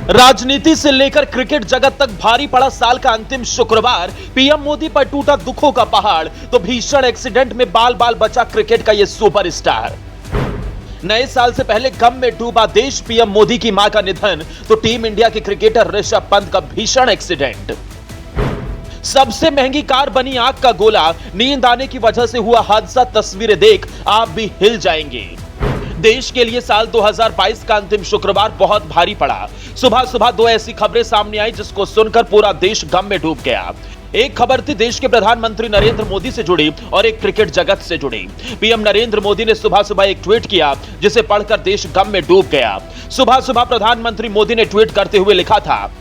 राजनीति से लेकर क्रिकेट जगत तक भारी पड़ा साल का अंतिम शुक्रवार। पीएम मोदी पर टूटा दुखों का पहाड़ तो भीषण एक्सीडेंट में बाल बाल बचा क्रिकेट का यह सुपरस्टार। नए साल से पहले गम में डूबा देश। पीएम मोदी की मां का निधन तो टीम इंडिया के क्रिकेटर ऋषभ पंत का भीषण एक्सीडेंट। सबसे महंगी कार बनी आग का गोला। नींद आने की वजह से हुआ हादसा। तस्वीरें देख आप भी हिल जाएंगे। देश के लिए साल 2022 का अंतिम शुक्रवार बहुत भारी पड़ा। सुबह सुबह दो ऐसी खबरें सामने आई जिसको सुनकर पूरा देश गम में डूब गया। एक खबर थी देश के प्रधानमंत्री नरेंद्र मोदी से जुड़ी और एक क्रिकेट जगत से जुड़ी। पीएम नरेंद्र मोदी ने सुबह सुबह एक ट्वीट किया जिसे पढ़कर देश गम में डूब गया। सुबह सुबह प्रधानमंत्री मोदी ने ट्वीट करते हुए लिखा था,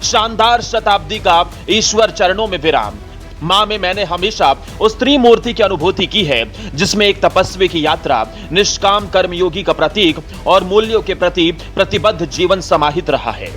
शानदार शताब्दी का ईश्वर चरणों में विराम। मां में मैंने हमेशा उस त्रिमूर्ति की अनुभूति की है जिसमें एक तपस्वी की यात्रा, निष्काम कर्मयोगी का प्रतीक और मूल्यों के प्रति प्रतिबद्ध जीवन समाहित रहा है।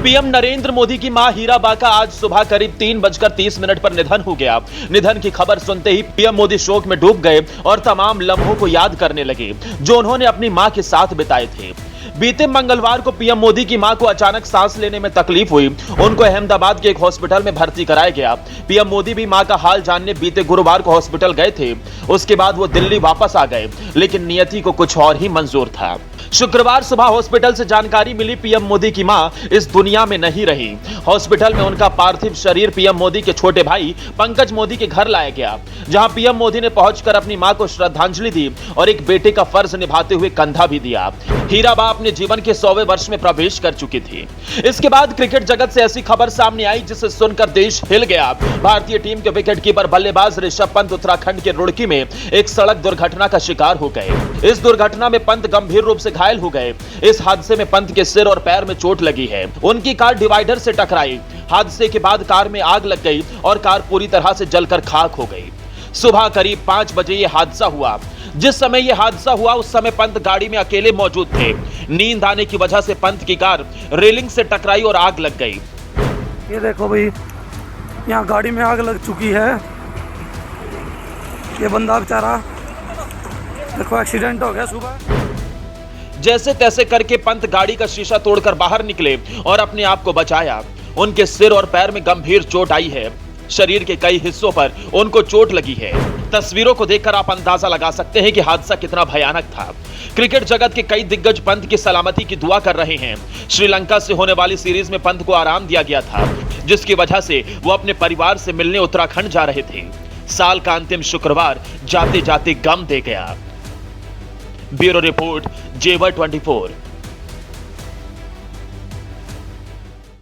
पीएम नरेंद्र मोदी की मां हीराबा का आज सुबह करीब 3:30 पर निधन हो गया। निधन की खबर सुनते ही पीएम मोदी शोक में डूब गए और तमाम लम्हों को याद करने लगे जो उन्होंने अपनी मां के साथ बिताए थे। बीते मंगलवार को पीएम मोदी की मां को अचानक सांस लेने में तकलीफ हुई। उनको अहमदाबाद के एक हॉस्पिटल में भर्ती कराया गया। पीएम मोदी भी मां का हाल जानने बीते गुरुवार को हॉस्पिटल गए थे। उसके बाद वो दिल्ली वापस आ गए, लेकिन नियति को कुछ और ही मंजूर था। शुक्रवार सुबह हॉस्पिटल से जानकारी मिली पीएम मोदी की मां इस दुनिया में नहीं रही। हॉस्पिटल में उनका पार्थिव शरीर पीएम मोदी के छोटे भाई पंकज मोदी के घर लाया गया, जहां पीएम मोदी ने पहुंचकर अपनी मां को श्रद्धांजलि दी और एक बेटे का फर्ज निभाते हुए कंधा भी दिया। हीराबा अपने जीवन के 100वें वर्ष में प्रवेश कर चुकी थी। इसके बाद क्रिकेट जगत से ऐसी खबर सामने आई जिसे सुनकर देश हिल गया। भारतीय टीम के विकेटकीपर बल्लेबाज ऋषभ पंत उत्तराखंड के रुड़की में एक सड़क दुर्घटना का शिकार हो गए। इस दुर्घटना में पंत गंभीर रूप से घायल हो गए। इस हादसे में पंत के सिर और पैर में चोट लगी है। उनकी कार डिवाइडर से टकराई। हादसे के बाद कार में आग लग गई और कार पूरी तरह से जलकर खाक हो गई। सुबह करीब 5 बजे यह हादसा हुआ। जिस समय यह हादसा हुआ उस समय पंत गाड़ी में अकेले मौजूद थे। नींद आने की वजह से पंत की कार रेलिंग से टकराई और आग लग गई। ये देखो भाई, यहाँ गाड़ी में आग लग चुकी है। ये बंदा बेचारा देखो एक्सीडेंट हो गया सुबह। जैसे तैसे करके पंत गाड़ी का शीशा तोड़कर बाहर निकले और अपने आप को बचाया। उनके सिर और पैर में गंभीर चोट आई है। शरीर के कई हिस्सों पर उनको चोट लगी है। तस्वीरों को देखकर आप अंदाजा लगा सकते हैं कि हादसा कितना भयानक था। क्रिकेट जगत के कई दिग्गज पंत की सलामती की दुआ कर रहे हैं। श्रीलंका से होने वाली सीरीज में पंत को आराम दिया गया था, जिसकी वजह से वो अपने परिवार से मिलने उत्तराखंड जा रहे थे। साल का अंतिम शुक्रवार जाते जाते गम दे गया। ब्यूरो रिपोर्ट, जेवर 24।